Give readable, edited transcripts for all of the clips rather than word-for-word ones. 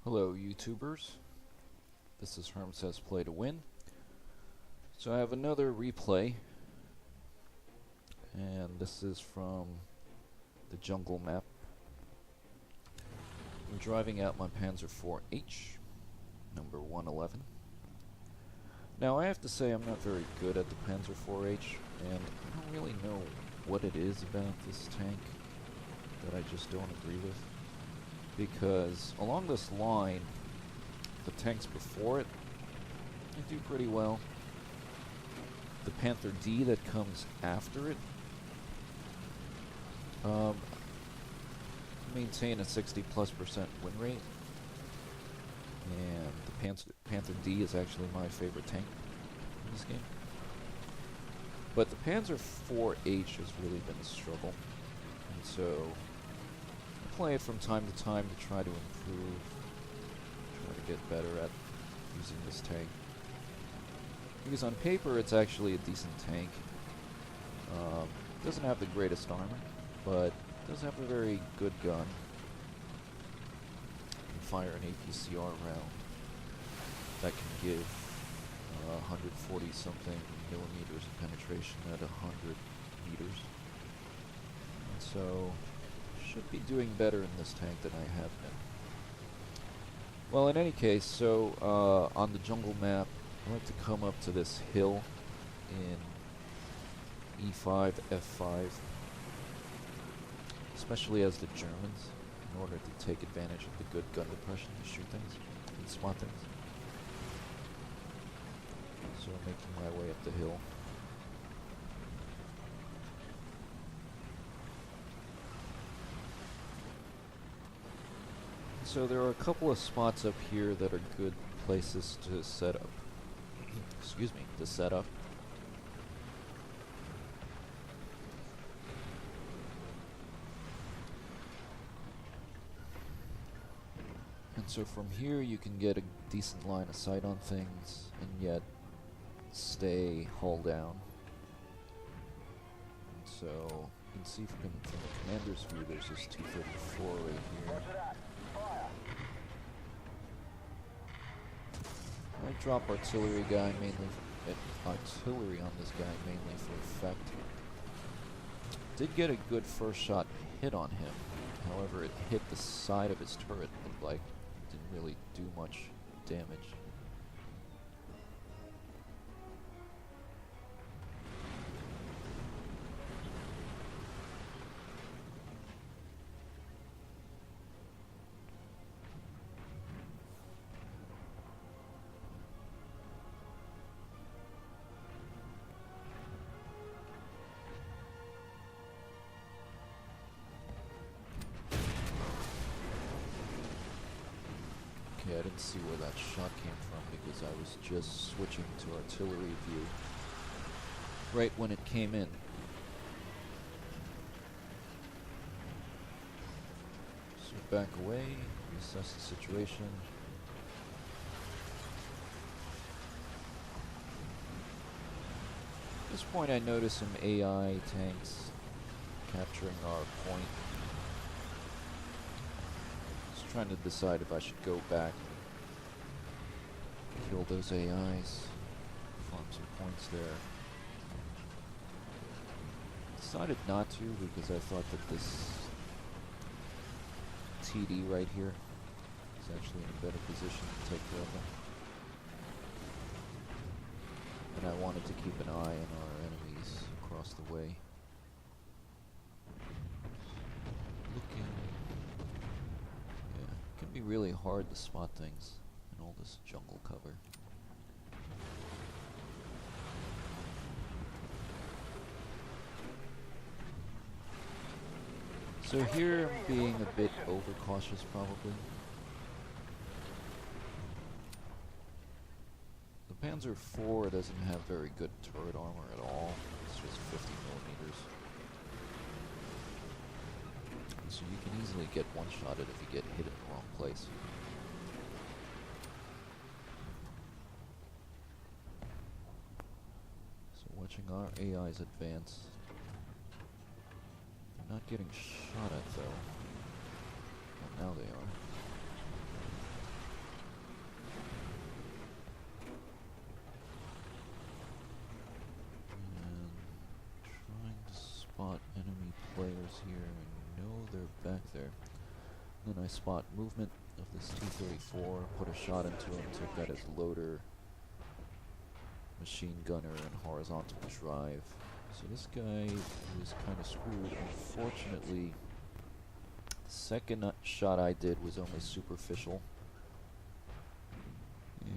Hello YouTubers, this is Herm Says Play to Win. So I have another replay, and this is from the jungle map. I'm driving out my Panzer IV H, number 111. Now I have to say I'm not very good at the Panzer IV H, and I don't really know what it is about this tank that I just don't agree with. Because along this line, the tanks before it, they do pretty well. The Panther D that comes after it, maintain a 60+% win rate. And the Panther D is actually my favorite tank in this game. But the Panzer IV H has really been a struggle. And so play it from time to time to try to improve, try to get better at using this tank. Because on paper it's actually a decent tank. Doesn't have the greatest armor, but does have a very good gun. Can fire an APCR round that can give 140 something millimeters of penetration at 100 meters. And so should be doing better in this tank than I have been. Well, in any case, so on the jungle map, I like to come up to this hill in E5, F5, especially as the Germans, in order to take advantage of the good gun depression to shoot things and spot things. So I'm making my way up the hill. So there are a couple of spots up here that are good places to set up. Excuse me, to set up. And so from here you can get a decent line of sight on things and yet stay hull down. And so you can see from the commander's view there's this T-34 right here. I drop artillery guy mainly, artillery on this guy mainly for effect. Did get a good first shot hit on him. However, it hit the side of his turret. Looked like it didn't really do much damage. Okay, I didn't see where that shot came from because I was just switching to artillery view right when it came in. So back away, assess the situation. At this point I notice some AI tanks capturing our point. Trying to decide if I should go back, kill those AIs, farm some points there. Decided not to because I thought that this TD right here is actually in a better position to take care of them. And I wanted to keep an eye on our enemies across the way. It can be really hard to spot things in all this jungle cover. So here I'm being a bit overcautious probably. The Panzer IV doesn't have very good turret armor at all. It's just 50 millimeters. So you can easily get one-shotted if you get hit in the wrong place. So watching our AIs advance. They're not getting shot at though. Well, now they are. players here. I know they're back there. Then I spot movement of this T-34, put a shot into him, took that as loader, machine gunner, and horizontal drive. So this guy is kind of screwed. Unfortunately, the second shot I did was only superficial.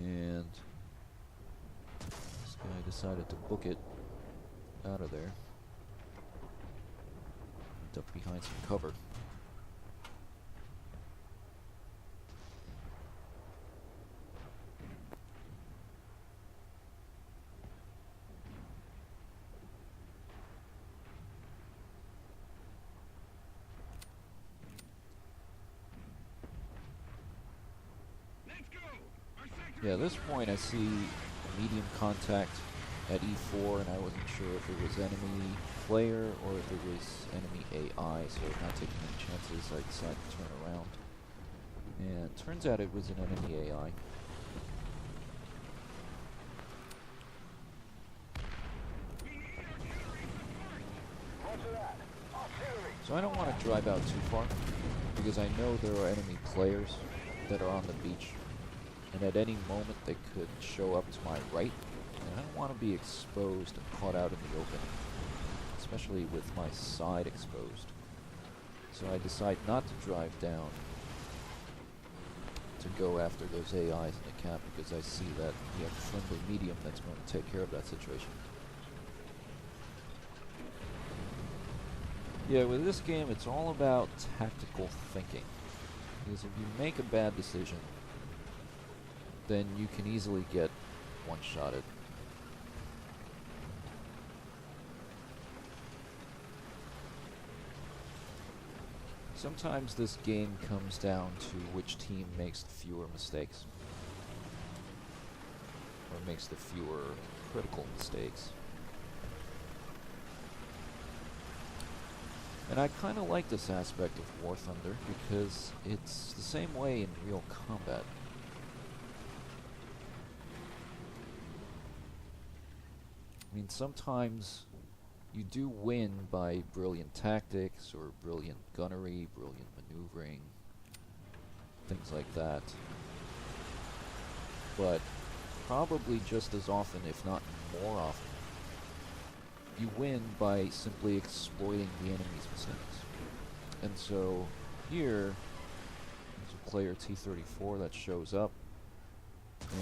And this guy decided to book it out of there. Ducked behind some cover. Yeah, at this point I see medium contact at E4, and I wasn't sure if it was enemy player or if it was enemy AI, so not taking any chances, I decided to turn around. And turns out it was an enemy AI. So I don't want to drive out too far, because I know there are enemy players that are on the beach, and at any moment they could show up to my right, and I don't want to be exposed and caught out in the open, especially with my side exposed. So I decide not to drive down to go after those AIs in the cap, because I see that we have a friendly medium that's going to take care of that situation. Yeah, with this game it's all about tactical thinking, because if you make a bad decision, then you can easily get one-shotted. Sometimes this game comes down to which team makes the fewer mistakes, or makes the fewer critical mistakes. And I kind of like this aspect of War Thunder, because it's the same way in real combat. I mean, sometimes you do win by brilliant tactics, or brilliant gunnery, brilliant maneuvering, things like that. But probably just as often, if not more often, you win by simply exploiting the enemy's mistakes. And so here, there's a player T-34 that shows up,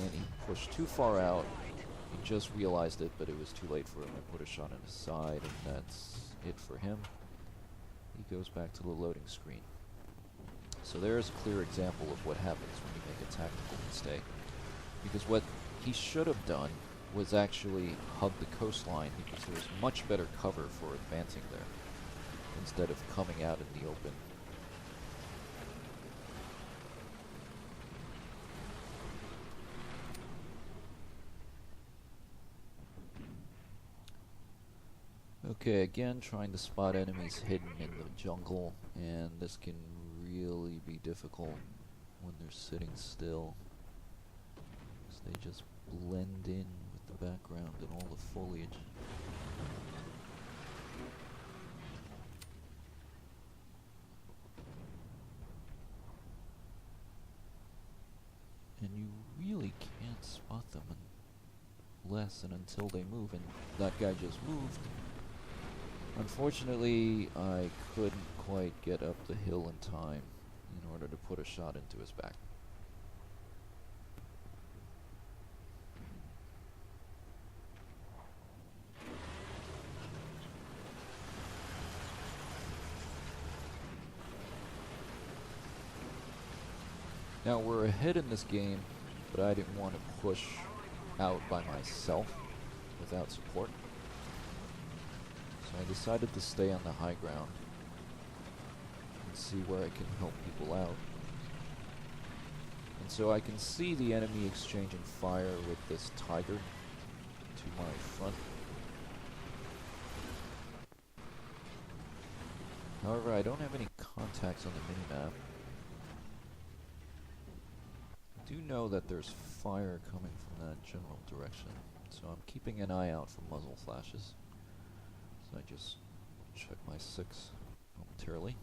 and he pushed too far out. He just realized it, but it was too late for him. I put a shot on his side, and that's it for him. He goes back to the loading screen. So there's a clear example of what happens when you make a tactical mistake. Because what he should have done was actually hug the coastline, because there's much better cover for advancing there, instead of coming out in the open. Okay, again, trying to spot enemies hidden in the jungle, and this can really be difficult when they're sitting still, because they just blend in with the background and all the foliage. And you really can't spot them unless and until they move, and that guy just moved. Unfortunately, I couldn't quite get up the hill in time in order to put a shot into his back. Now we're ahead in this game, but I didn't want to push out by myself without support. So I decided to stay on the high ground and see where I can help people out. And so I can see the enemy exchanging fire with this Tiger to my front. However, I don't have any contacts on the minimap. I do know that there's fire coming from that general direction, so I'm keeping an eye out for muzzle flashes. So I just check my 6. momentarily.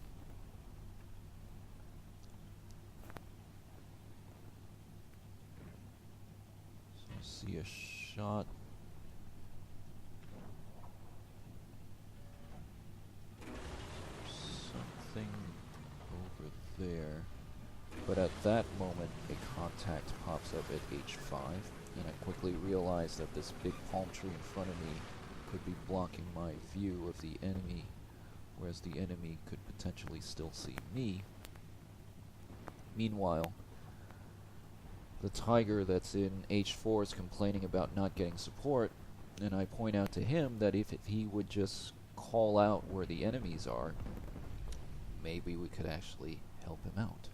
So I see a shot. Something over there. But at that moment, a contact pops up at H5, and I quickly realize that this big palm tree in front of me could be blocking my view of the enemy, whereas the enemy could potentially still see me. Meanwhile, the tiger that's in H4 is complaining about not getting support, and I point out to him that if he would just call out where the enemies are, maybe we could actually help him out.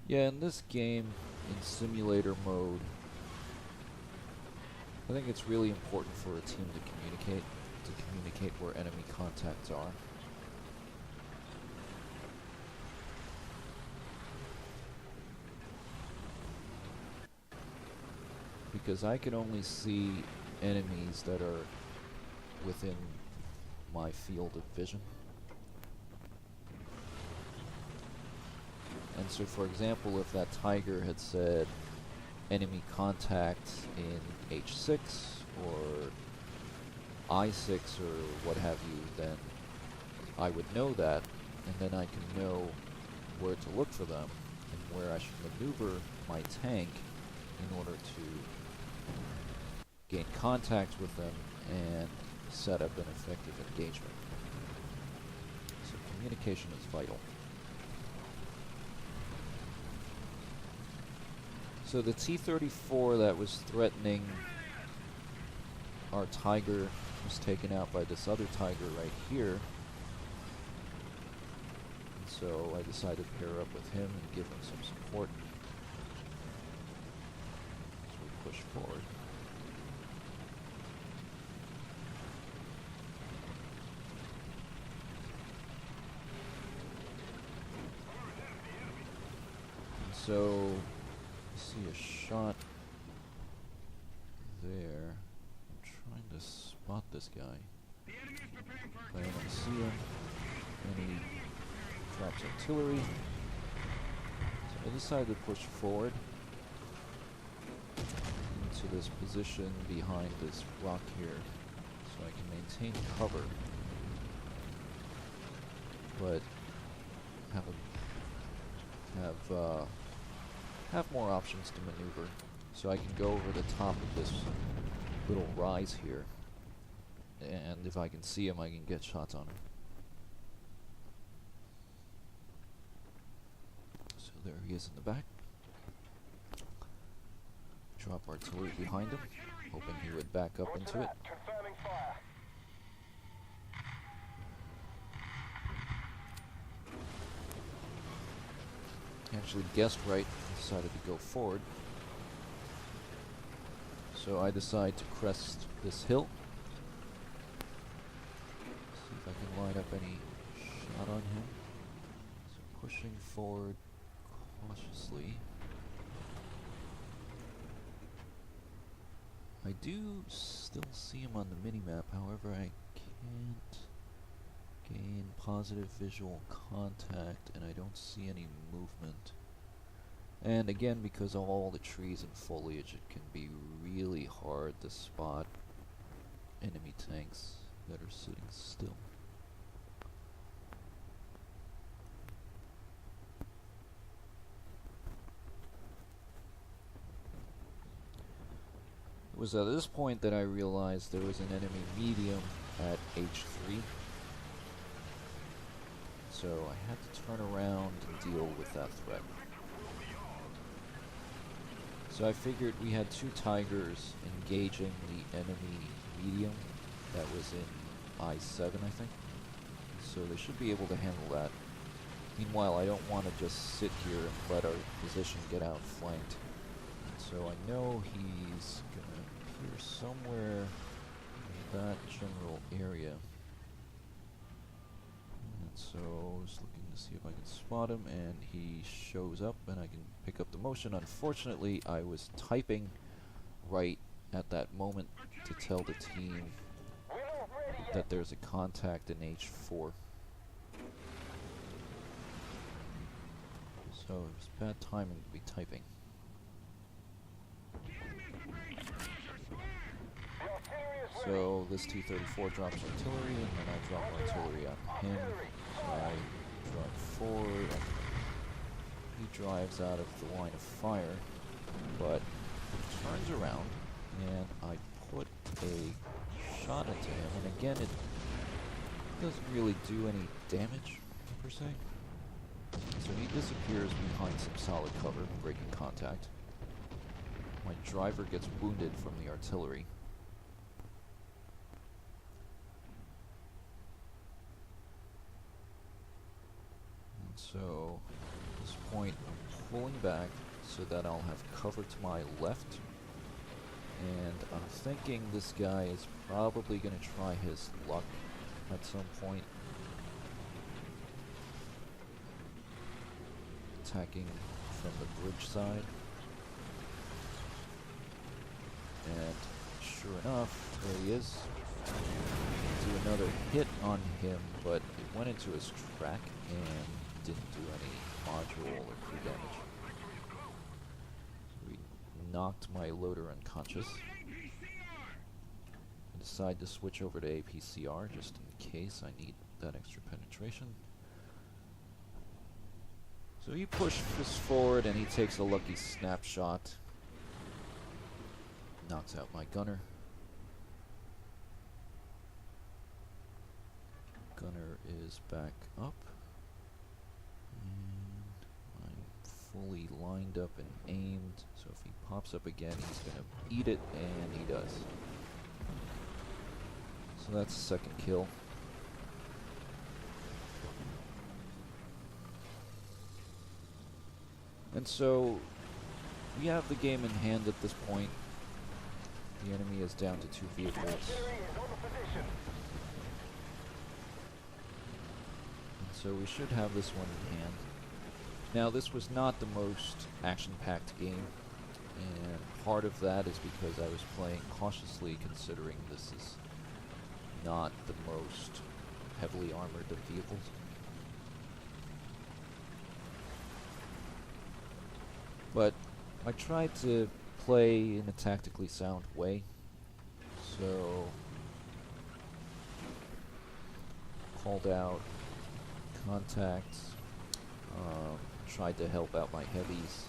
Yeah, in this game, in simulator mode, I think it's really important for a team to communicate where enemy contacts are. Because I can only see enemies that are within my field of vision. And so, for example, if that tiger had said enemy contact in H6 or I6 or what have you, then I would know that, and then I can know where to look for them and where I should maneuver my tank in order to gain contact with them and set up an effective engagement. So communication is vital. So the T-34 that was threatening our tiger was taken out by this other tiger right here. And so I decided to pair up with him and give him some support. So we push forward. And so see a shot there. I'm trying to spot this guy. I don't see him. And he drops artillery. So I decided to push forward into this position behind this rock here, so I can maintain cover, but have more options to maneuver. So I can go over the top of this little rise here, and if I can see him, I can get shots on him. So there he is in the back. Drop artillery behind him, hoping he would back up into it. Actually guessed right, decided to go forward. So I decide to crest this hill. See if I can line up any shot on him. So pushing forward cautiously. I do still see him on the minimap, however I can't gain positive visual contact, and I don't see any movement. And again, because of all the trees and foliage, it can be really hard to spot enemy tanks that are sitting still. It was at this point that I realized there was an enemy medium at H3. So I had to turn around and deal with that threat. So I figured we had two tigers engaging the enemy medium that was in I7, I think. So they should be able to handle that. Meanwhile, I don't want to just sit here and let our position get outflanked. So I know he's going to appear somewhere in that general area. So just looking to see if I can spot him, and he shows up and I can pick up the motion. Unfortunately, I was typing right at that moment to tell the team that there's a contact in H4. So it was bad timing to be typing. So this T-34 drops artillery, and then I drop artillery on him. So I drive forward, and he drives out of the line of fire, but turns around, and I put a shot into him, and again it doesn't really do any damage, per se. So he disappears behind some solid cover, breaking contact. My driver gets wounded from the artillery. And so, at this point, I'm pulling back so that I'll have cover to my left. And I'm thinking this guy is probably going to try his luck at some point. Attacking from the bridge side. And sure enough, there he is. Do another hit on him, but it went into his track and didn't do any module or crew damage. So we knocked my loader unconscious. I decide to switch over to APCR just in case I need that extra penetration. So he pushes forward and he takes a lucky snapshot. Knocks out my gunner. Gunner is back up. And I'm fully lined up and aimed. So if he pops up again, he's going to eat it, and he does. So that's the second kill. And so we have the game in hand at this point. The enemy is down to 2 vehicles. And so we should have this one in hand. Now this was not the most action-packed game, and part of that is because I was playing cautiously, considering this is not the most heavily armored of vehicles. But I tried to play in a tactically sound way, so called out contacts, tried to help out my heavies,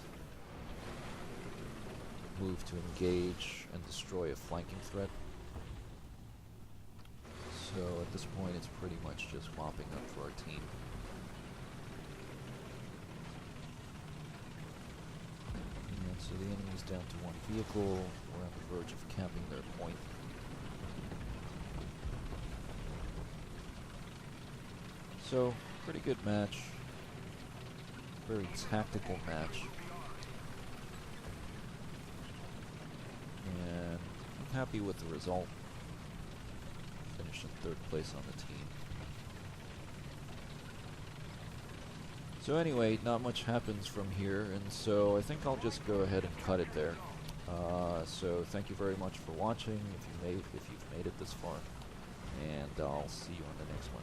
moved to engage and destroy a flanking threat. So at this point it's pretty much just mopping up for our team. So the enemy's down to 1 vehicle. We're on the verge of camping their point. So, pretty good match. Very tactical match. And I'm happy with the result. Finished in 3rd place on the team. So anyway, not much happens from here, and so I think I'll just go ahead and cut it there. So thank you very much for watching, if you've made it this far, and I'll see you on the next one.